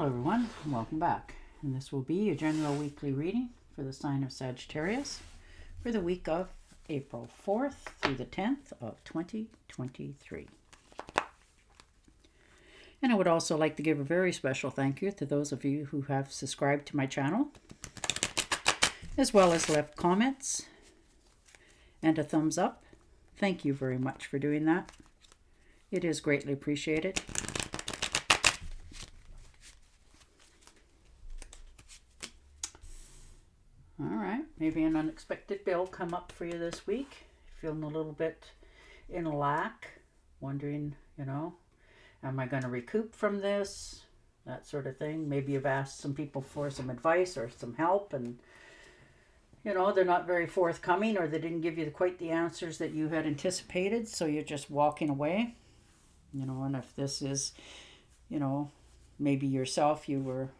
everyone, and welcome back. And this will be your general weekly reading for the sign of Sagittarius for the week of April 4th through the 10th of 2023. And I would also like to give a very special thank you to those of you who have subscribed to my channel, as well as left comments and a thumbs up. Thank you very much for doing that. It is greatly appreciated. All right, maybe an unexpected bill come up for you this week. Feeling a little bit in lack, wondering, am I going to recoup from this? That sort of thing. Maybe you've asked some people for some advice or some help, and they're not very forthcoming, or they didn't give you quite the answers that you had anticipated, so you're just walking away. And if this is, maybe yourself, you were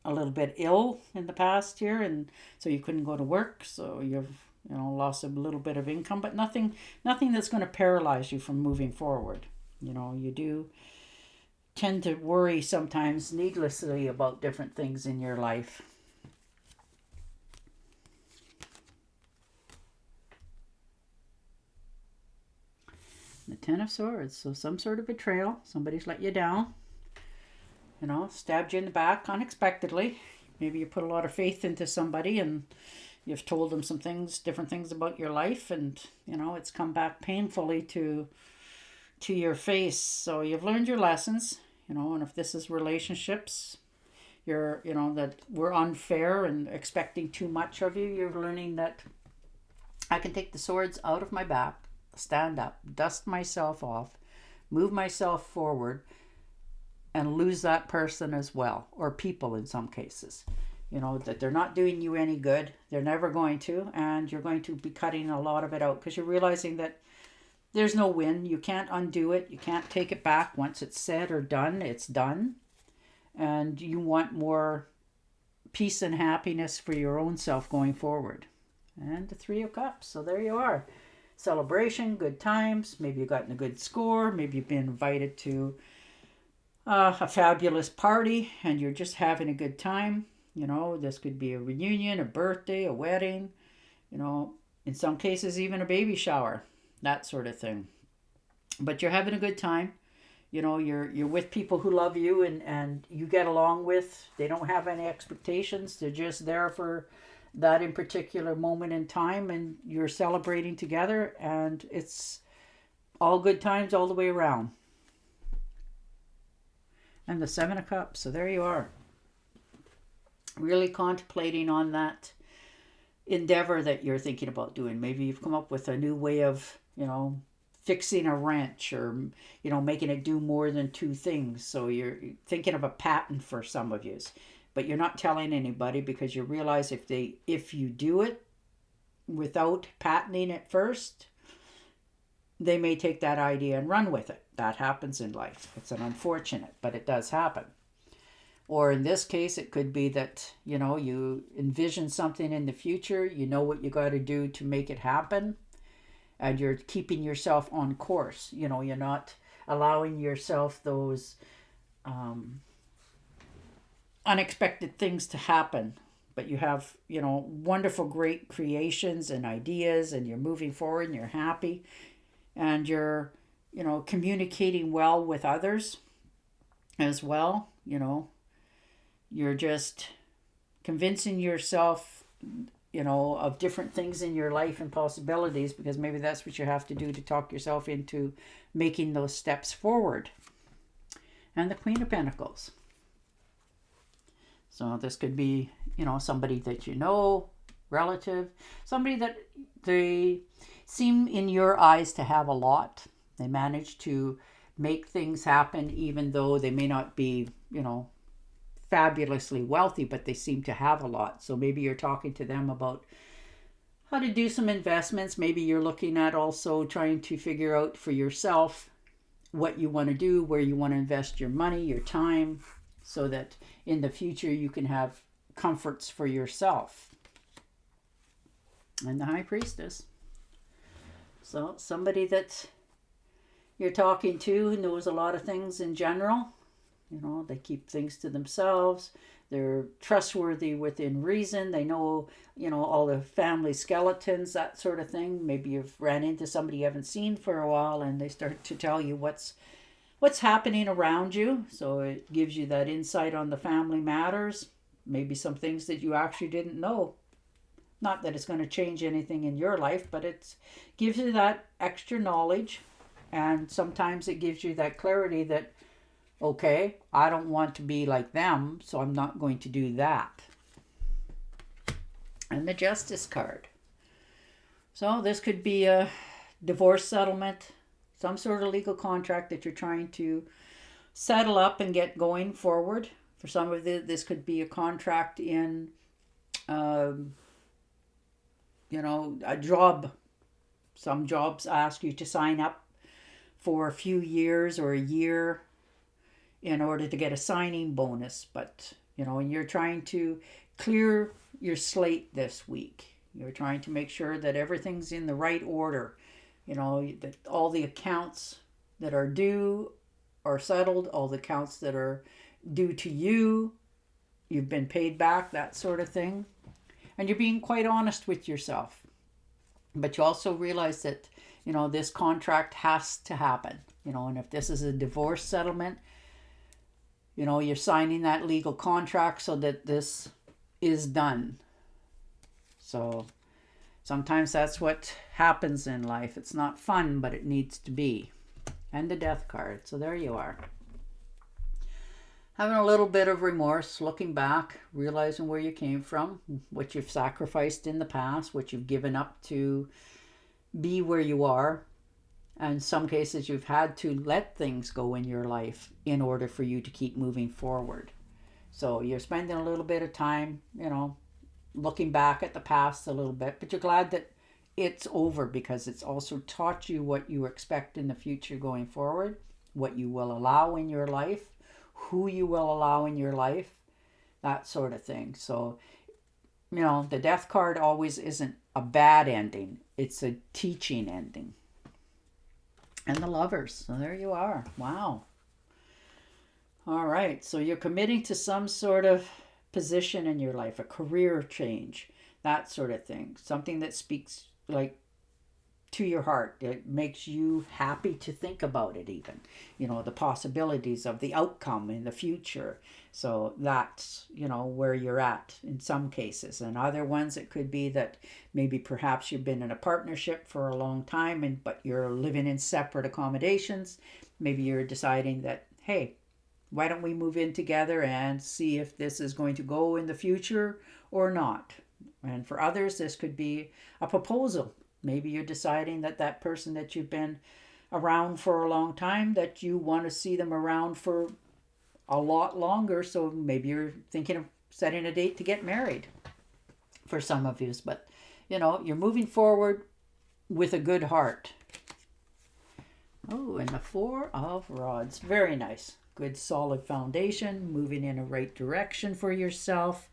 a little bit ill in the past year, and so you couldn't go to work, so you've lost a little bit of income, but nothing that's going to paralyze you from moving forward. You do tend to worry sometimes needlessly about different things in your life. The Ten of Swords, so some sort of betrayal. Somebody's let you down. Stabbed you in the back unexpectedly. Maybe you put a lot of faith into somebody and you've told them some things, different things about your life, and it's come back painfully to your face. So you've learned your lessons, and if this is relationships, that we're unfair and expecting too much of you, you're learning that I can take the swords out of my back, stand up, dust myself off, move myself forward, and lose that person as well, or people in some cases. That they're not doing you any good. They're never going to, and you're going to be cutting a lot of it out because you're realizing that there's no win. You can't undo it. You can't take it back. Once it's said or done, it's done. And you want more peace and happiness for your own self going forward. And the Three of Cups. So there you are. Celebration, good times. Maybe you've gotten a good score. Maybe you've been invited to a fabulous party and you're just having a good time. This could be a reunion, a birthday, a wedding, in some cases even a baby shower, that sort of thing. But you're having a good time. You're with people who love you and you get along with. They don't have any expectations. They're just there for that in particular moment in time, and you're celebrating together, and it's all good times all the way around. And the Seven of Cups. So there you are. Really contemplating on that endeavor that you're thinking about doing. Maybe you've come up with a new way of, fixing a wrench, or, making it do more than two things. So you're thinking of a patent for some of you. But you're not telling anybody because you realize if you do it without patenting it first, they may take that idea and run with it. That happens in life. It's an unfortunate, but it does happen. Or in this case, it could be that, you envision something in the future, what you got to do to make it happen, and you're keeping yourself on course. You're not allowing yourself those unexpected things to happen, but you have, wonderful, great creations and ideas, and you're moving forward and you're happy, and you're, communicating well with others as well. You're just convincing yourself, of different things in your life and possibilities, because maybe that's what you have to do to talk yourself into making those steps forward. And the Queen of Pentacles. So this could be, somebody that relative, somebody that they seem in your eyes to have a lot. They manage to make things happen even though they may not be, fabulously wealthy, but they seem to have a lot. So maybe you're talking to them about how to do some investments. Maybe you're looking at also trying to figure out for yourself what you want to do, where you want to invest your money, your time, so that in the future you can have comforts for yourself. And the High Priestess. So somebody that you're talking to who knows a lot of things in general, You know, they keep things to themselves. They're trustworthy within reason. They know, you know, all the family skeletons, that sort of thing. Maybe you've ran into somebody you haven't seen for a while and they start to tell you what's happening around you. So it gives you that insight on the family matters. Maybe some things that you actually didn't know. Not that it's going to change anything in your life, but it gives you that extra knowledge. And sometimes it gives you that clarity that, okay, I don't want to be like them, so I'm not going to do that. And the Justice card. So this could be a divorce settlement, some sort of legal contract that you're trying to settle up and get going forward. For some of this could be a contract in, you know, a job. Some jobs ask you to sign up for a few years or a year in order to get a signing bonus. But, you know, and you're trying to clear your slate this week. You're trying to make sure that everything's in the right order. You know, that all the accounts that are due are settled, all the accounts that are due to you, you've been paid back, that sort of thing. And you're being quite honest with yourself. But you also realize that, you know, this contract has to happen. You know, and if this is a divorce settlement, you know, you're signing that legal contract so that this is done. So sometimes that's what happens in life. It's not fun, but it needs to be. And the Death card. So there you are. Having a little bit of remorse, looking back, realizing where you came from, what you've sacrificed in the past, what you've given up to be where you are. And in some cases, you've had to let things go in your life in order for you to keep moving forward. So you're spending a little bit of time, you know, looking back at the past a little bit, but you're glad that it's over because it's also taught you what you expect in the future going forward, what you will allow in your life, who you will allow in your life, that sort of thing. So, you know, the Death card always isn't a bad ending. It's a teaching ending. And the Lovers. So there you are. Wow. All right. So you're committing to some sort of position in your life, a career change, that sort of thing. Something that speaks like to your heart. It makes you happy to think about it even. You know, the possibilities of the outcome in the future. So that's, you know, where you're at in some cases. And other ones, it could be that maybe perhaps you've been in a partnership for a long time, but you're living in separate accommodations. Maybe you're deciding that, hey, why don't we move in together and see if this is going to go in the future or not? And for others, this could be a proposal. Maybe you're deciding that that person that you've been around for a long time, that you want to see them around for a lot longer. So maybe you're thinking of setting a date to get married for some of you. But, you know, you're moving forward with a good heart. Oh, and the Four of Rods. Very nice. Good solid foundation, moving in a right direction for yourself.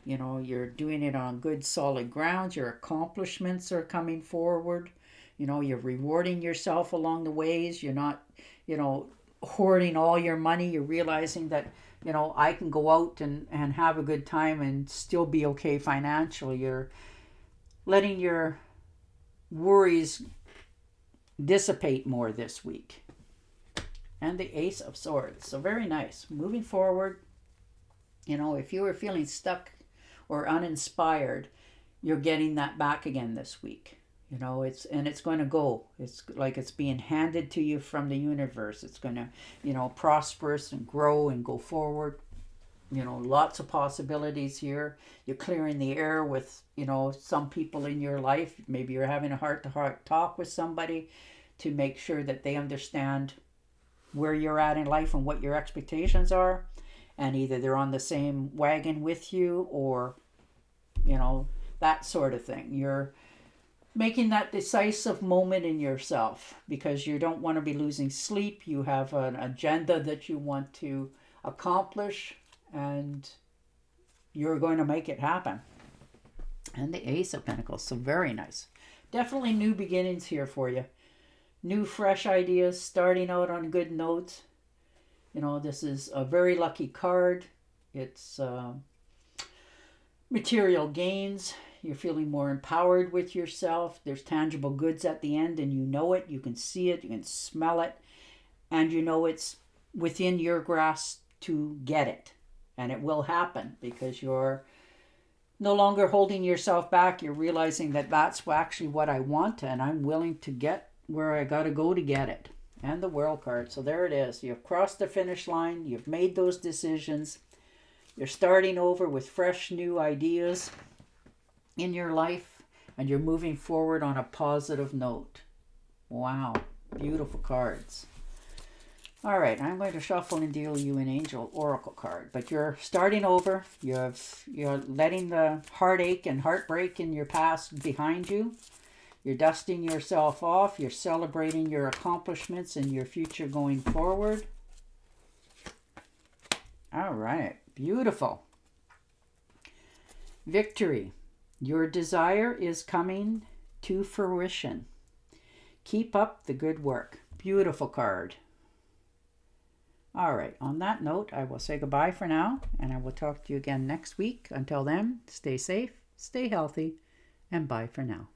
You know, you're doing it on good solid ground. Your accomplishments are coming forward. You know, you're rewarding yourself along the ways. You're not, you know, hoarding all your money. You're realizing that, you know, I can go out and have a good time and still be okay financially. You're letting your worries dissipate more this week. And the Ace of Swords. So very nice. Moving forward, you know, if you were feeling stuck or uninspired, you're getting that back again this week. You know, it's going to go. It's like it's being handed to you from the universe. It's going to, you know, prosperous and grow and go forward. You know, lots of possibilities here. You're clearing the air with, you know, some people in your life. Maybe you're having a heart-to-heart talk with somebody to make sure that they understand where you're at in life and what your expectations are. And either they're on the same wagon with you or, you know, that sort of thing. You're making that decisive moment in yourself because you don't want to be losing sleep. You have an agenda that you want to accomplish and you're going to make it happen. And the Ace of Pentacles. So very nice. Definitely new beginnings here for you. New fresh ideas, starting out on good notes. You know, this is a very lucky card. It's material gains. You're feeling more empowered with yourself. There's tangible goods at the end, and you know it. You can see it. You can smell it. And you know it's within your grasp to get it. And it will happen because you're no longer holding yourself back. You're realizing that that's actually what I want, and I'm willing to get where I got to go to get it. And the World card. So there it is. You've crossed the finish line. You've made those decisions. You're starting over with fresh new ideas in your life, and you're moving forward on a positive note. Wow. Beautiful cards. All right, I'm going to shuffle and deal you an Angel Oracle card. But you're starting over. You're letting the heartache and heartbreak in your past behind you. You're dusting yourself off. You're celebrating your accomplishments and your future going forward. All right, beautiful. Victory. Your desire is coming to fruition. Keep up the good work. Beautiful card. All right, on that note, I will say goodbye for now, and I will talk to you again next week. Until then, stay safe, stay healthy, and bye for now.